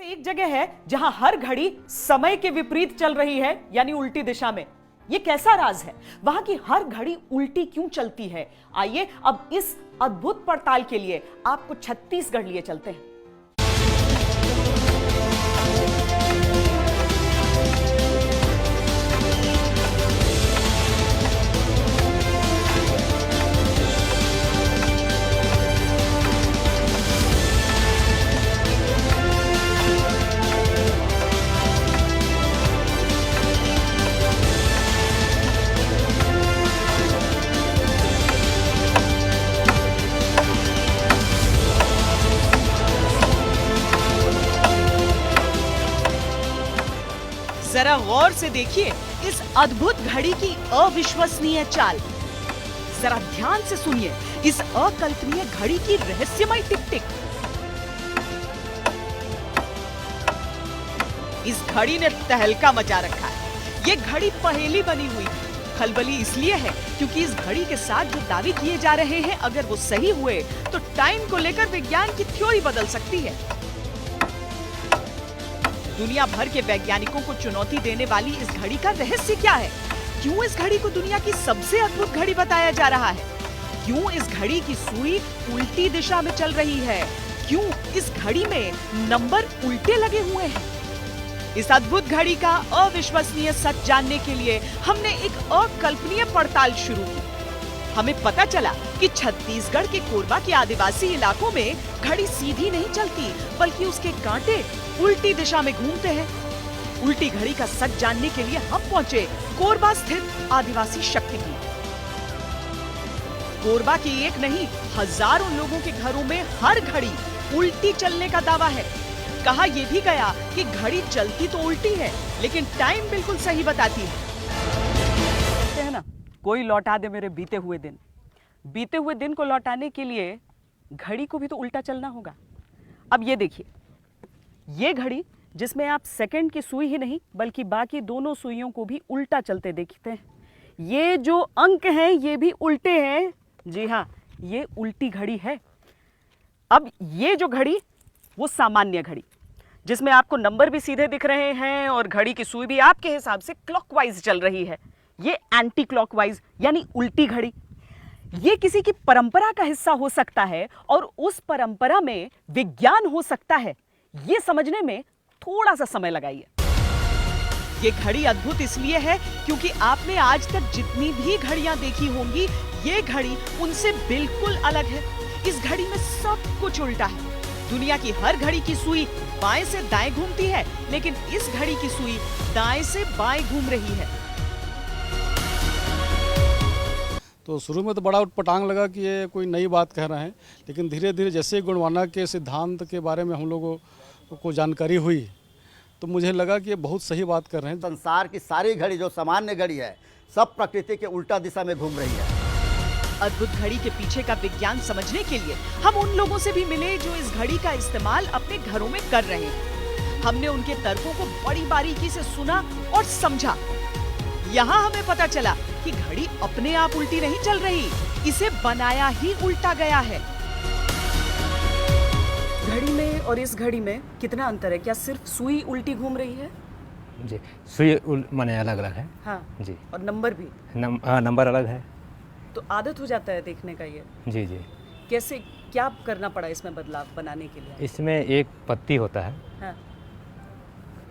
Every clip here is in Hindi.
एक जगह है जहां हर घड़ी समय के विपरीत चल रही है, यानी उल्टी दिशा में। ये कैसा राज है? वहां की हर घड़ी उल्टी क्यों चलती है? आइए अब इस अद्भुत पड़ताल के लिए आपको छत्तीसगढ़ लिए चलते हैं। जरा गौर से देखिए इस अद्भुत घड़ी की अविश्वसनीय चाल। जरा ध्यान से सुनिए इस अकल्पनीय घड़ी की रहस्यमय टिक टिक। इस घड़ी ने तहलका मचा रखा है। ये घड़ी पहेली बनी हुई है। खलबली इसलिए है क्योंकि इस घड़ी के साथ जो दावे किए जा रहे हैं, अगर वो सही हुए तो टाइम को लेकर विज्ञान की थ्योरी बदल सकती है। दुनिया भर के वैज्ञानिकों को चुनौती देने वाली इस घड़ी का रहस्य क्या है? क्यों इस घड़ी को दुनिया की सबसे अद्भुत घड़ी बताया जा रहा है? क्यों इस घड़ी की सुई उल्टी दिशा में चल रही है? क्यों इस घड़ी में नंबर उल्टे लगे हुए हैं? इस अद्भुत घड़ी का अविश्वसनीय सच जानने के लिए हमने एक अकल्पनीय पड़ताल शुरू की। हमें पता चला कि छत्तीसगढ़ के कोरबा के आदिवासी इलाकों में घड़ी सीधी नहीं चलती, बल्कि उसके कांटे उल्टी दिशा में घूमते हैं। उल्टी घड़ी का सच जानने के लिए हम पहुंचे कोरबा स्थित आदिवासी शक्तिपीठ। कोरबा की एक नहीं, हजारों लोगों के घरों में हर घड़ी उल्टी चलने का दावा है। कहा यह भी गया कि घड़ी चलती तो उल्टी है, लेकिन टाइम बिल्कुल सही बताती है ना। कोई लौटा दे मेरे बीते हुए दिन। बीते हुए दिन को लौटाने के लिए घड़ी को भी तो उल्टा चलना होगा। अब ये देखिए, ये घड़ी जिसमें आप सेकंड की सुई ही नहीं बल्कि बाकी दोनों सुइयों को भी उल्टा चलते देखते हैं। ये जो अंक हैं ये भी उल्टे हैं। जी हाँ, ये उल्टी घड़ी है। अब ये जो घड़ी, वो सामान्य घड़ी जिसमें आपको नंबर भी सीधे दिख रहे हैं और घड़ी की सुई भी आपके हिसाब से क्लॉकवाइज चल रही है। ये एंटी क्लॉकवाइज यानी उल्टी घड़ी। ये किसी की परंपरा का हिस्सा हो सकता है और उस परंपरा में विज्ञान हो सकता है। ये समझने में थोड़ा सा समय लगाइए। ये घड़ी अद्भुत इसलिए है क्योंकि आपने आज तक जितनी भी घड़ियां देखी होंगी, ये घड़ी उनसे बिल्कुल अलग है। इस घड़ी में सब कुछ उल्टा है। दुनिया की हर घड़ी की सुई बाएं से दाएं घूमती है, लेकिन इस घड़ी की सुई दाएं से बाएं घूम रही है। तो शुरू में तो बड़ा उटपटांग लगा कि ये कोई नई बात कह रहे हैं, लेकिन धीरे धीरे जैसे गुणवाना के सिद्धांत के बारे में हम लोगों को जानकारी हुई तो मुझे लगा कि ये बहुत सही बात कर रहे हैं। संसार की सारी घड़ी जो सामान्य घड़ी है, सब प्रकृति के उल्टा दिशा में घूम रही है। अद्भुत घड़ी के पीछे का विज्ञान समझने के लिए हम उन लोगों से भी मिले जो इस घड़ी का इस्तेमाल अपने घरों में कर रहे हैं। हमने उनके तर्कों को बड़ी बारीकी से सुना और समझा। यहाँ हमें पता चला कि घड़ी अपने आप उल्टी नहीं चल रही, इसे बनाया ही उल्टा गया है। घड़ी में और इस घड़ी में कितना अंतर है? क्या सिर्फ सुई उल्टी घूम रही है? जी, सुई माने अलग अलग है। हाँ जी। और नंबर भी? नंबर अलग है। तो आदत हो जाता है देखने का ये? जी जी। कैसे, क्या करना पड़ा इसमें बदलाव बनाने के लिए? इसमें एक पत्ती होता है। हाँ।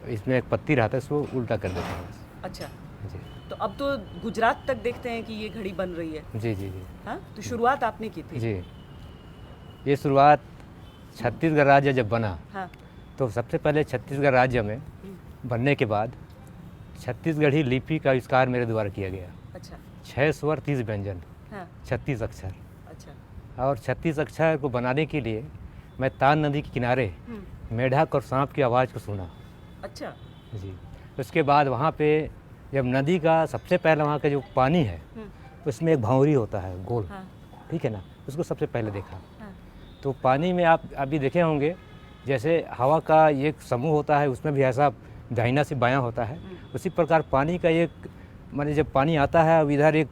इसमें एक पत्ती रहता है, इसको उल्टा कर देते हैं। अच्छा जी। तो अब तो गुजरात तक देखते हैं कि ये घड़ी बन रही है। जी जी जी। हाँ, तो शुरुआत आपने की थी? जी, ये शुरुआत छत्तीसगढ़ राज्य जब बना, हाँ। तो सबसे पहले छत्तीसगढ़ राज्य में बनने के बाद छत्तीसगढ़ी लिपि का आविष्कार मेरे द्वारा किया गया। अच्छा। 6 स्वर 30 व्यंजन, हाँ। 36 अक्षर। अच्छा। और 36 अक्षर को बनाने के लिए मैं तान नदी के किनारे मेढक और सांप की आवाज़ को सुना। अच्छा। जी। उसके बाद वहाँ पे जब नदी का सबसे पहले वहाँ का जो पानी है उसमें एक भंवरी होता है गोल। हाँ। ठीक है ना, उसको सबसे पहले देखा। हाँ। तो पानी में आप अभी देखे होंगे जैसे हवा का एक समूह होता है, उसमें भी ऐसा दाहिना से बायां होता है। उसी प्रकार पानी का एक, माने जब पानी आता है अब इधर एक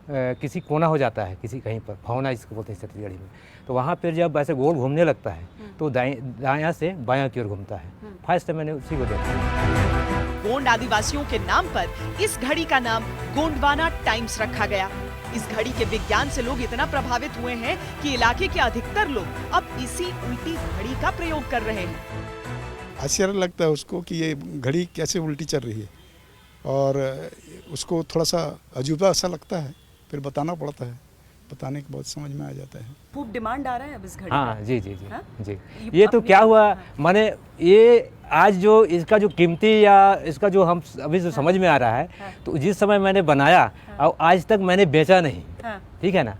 किसी कोना हो जाता है, किसी कहीं पर भौना जिसको बोलते हैं छत्तीसगढ़ी में, तो वहाँ पर जब ऐसे गोल घूमने लगता है तो दायां से बायां की ओर घूमता है। फर्स्ट मैंने उसी को देखा। गोंड आदिवासियों के नाम पर इस घड़ी का नाम गोंडवाना टाइम्स रखा गया। इस घड़ी के विज्ञान से लोग इतना प्रभावित हुए हैं कि इलाके के अधिकतर लोग अब इसी उल्टी घड़ी का प्रयोग कर रहे हैं। आश्चर्य लगता है उसको कि ये घड़ी कैसे उल्टी चल रही है, और उसको थोड़ा सा अजूबा सा लगता है, फिर बताना पड़ता है, बताने के बाद समझ में आ जाता है। खूब डिमांड आ रहा है अब इस घड़ी हाँ का। जी जी जी हाँ? जी। ये तो क्या हुआ, माने ये आज जो इसका जो कीमती या इसका जो हम अभी जो समझ में आ रहा है, तो जिस समय मैंने बनाया और आज तक मैंने बेचा नहीं, ठीक है ना,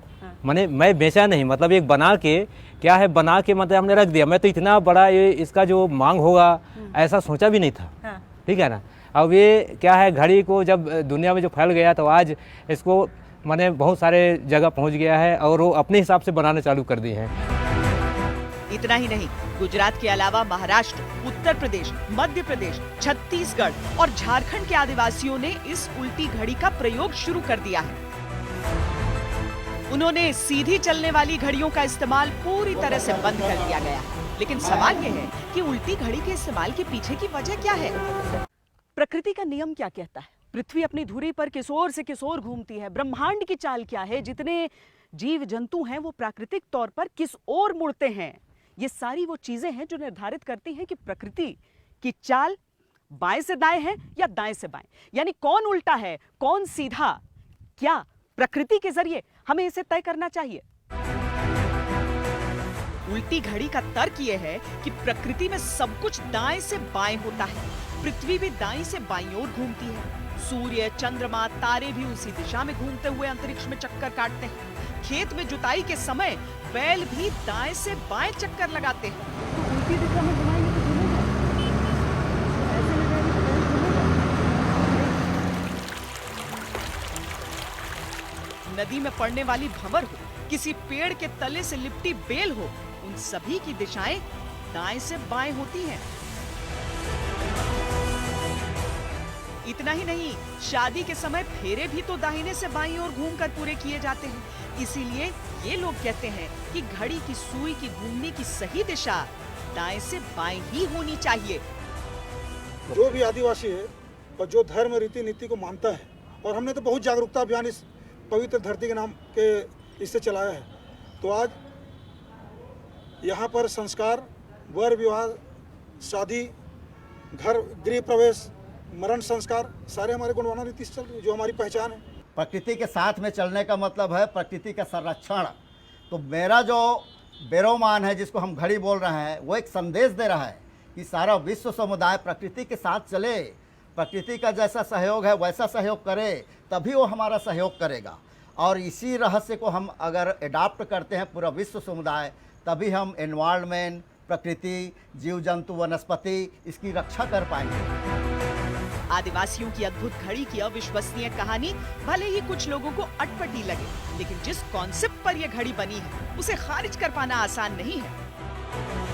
मैंने मैं बेचा नहीं, मतलब एक बना के क्या है, बना के मतलब हमने रख दिया। मैं तो इतना बड़ा ये इसका जो मांग होगा ऐसा सोचा भी नहीं था, ठीक है ना। अब ये क्या है, घड़ी को जब दुनिया में जो फैल गया तो आज इसको मैंने बहुत सारे जगह पहुंच गया है और वो अपने हिसाब से बनाना चालू कर दिए हैं। इतना ही नहीं, गुजरात के अलावा महाराष्ट्र, उत्तर प्रदेश, मध्य प्रदेश, छत्तीसगढ़ और झारखंड के आदिवासियों ने इस उल्टी घड़ी का प्रयोग शुरू कर दिया है। उन्होंने सीधी चलने वाली घड़ियों का इस्तेमाल पूरी तरह से बंद कर दिया गया है। लेकिन सवाल यह है कि उल्टी घड़ी के इस्तेमाल के पीछे की वजह क्या है? प्रकृति का नियम क्या कहता है? पृथ्वी अपनी धुरी पर किस ओर से किस ओर घूमती है? ब्रह्मांड की चाल क्या है? जितने जीव जंतु हैं वो प्राकृतिक तौर पर किस ओर मुड़ते हैं? ये सारी वो चीजें हैं जो निर्धारित करती हैं कि प्रकृति की चाल बाएं से दाएं है या दाएं से बाएं, यानी कौन उल्टा है कौन सीधा। क्या प्रकृति के जरिए हमें इसे तय करना चाहिए? उल्टी घड़ी का तर्क यह है कि प्रकृति में सब कुछ दाएं से बाएं होता है। पृथ्वी भी दाएं से बाईं ओर घूमती है। सूर्य, चंद्रमा, तारे भी उसी दिशा में घूमते हुए अंतरिक्ष में चक्कर काटते हैं। खेत में जुताई के समय बैल भी दाएं से बाएं चक्कर लगाते हैं। तो उल्टी दिशा में घुमाएंगे तो नदी में पड़ने वाली भंवर हो, किसी पेड़ के तले से लिपटी बेल हो, उन सभी की दिशाएं दाएं से बाएं होती हैं। इतना ही नहीं, शादी के समय फेरे भी तो दाहिने से बाईं ओर घूमकर पूरे किए जाते हैं। इसीलिए ये लोग कहते हैं कि घड़ी की सुई की घूमने की सही दिशा दाएं से बाएं ही होनी चाहिए। जो भी आदिवासी है और जो धर्म रीति नीति को मानता है, और हमने तो बहुत जागरूकता अभियान इस पवित्र धरती के नाम के इससे चलाया है, तो आज यहाँ पर संस्कार, वर विवाह, शादी, घर गृह प्रवेश, मरण संस्कार सारे हमारे गोंडवाना रीति से चल रही है, जो हमारी पहचान है। प्रकृति के साथ में चलने का मतलब है प्रकृति का संरक्षण। तो मेरा जो बेरोमान है, जिसको हम घड़ी बोल रहे हैं, वो एक संदेश दे रहा है कि सारा विश्व समुदाय प्रकृति के साथ चले। प्रकृति का जैसा सहयोग है वैसा सहयोग करे, तभी वो हमारा सहयोग करेगा। और इसी रहस्य को हम अगर एडाप्ट करते हैं पूरा विश्व समुदाय, तभी हम एनवायरनमेंट, प्रकृति, जीव जंतु, वनस्पति, इसकी रक्षा कर पाएंगे। आदिवासियों की अद्भुत घड़ी की अविश्वसनीय कहानी भले ही कुछ लोगों को अटपटी लगे, लेकिन जिस कॉन्सेप्ट पर यह घड़ी बनी है उसे खारिज कर पाना आसान नहीं है।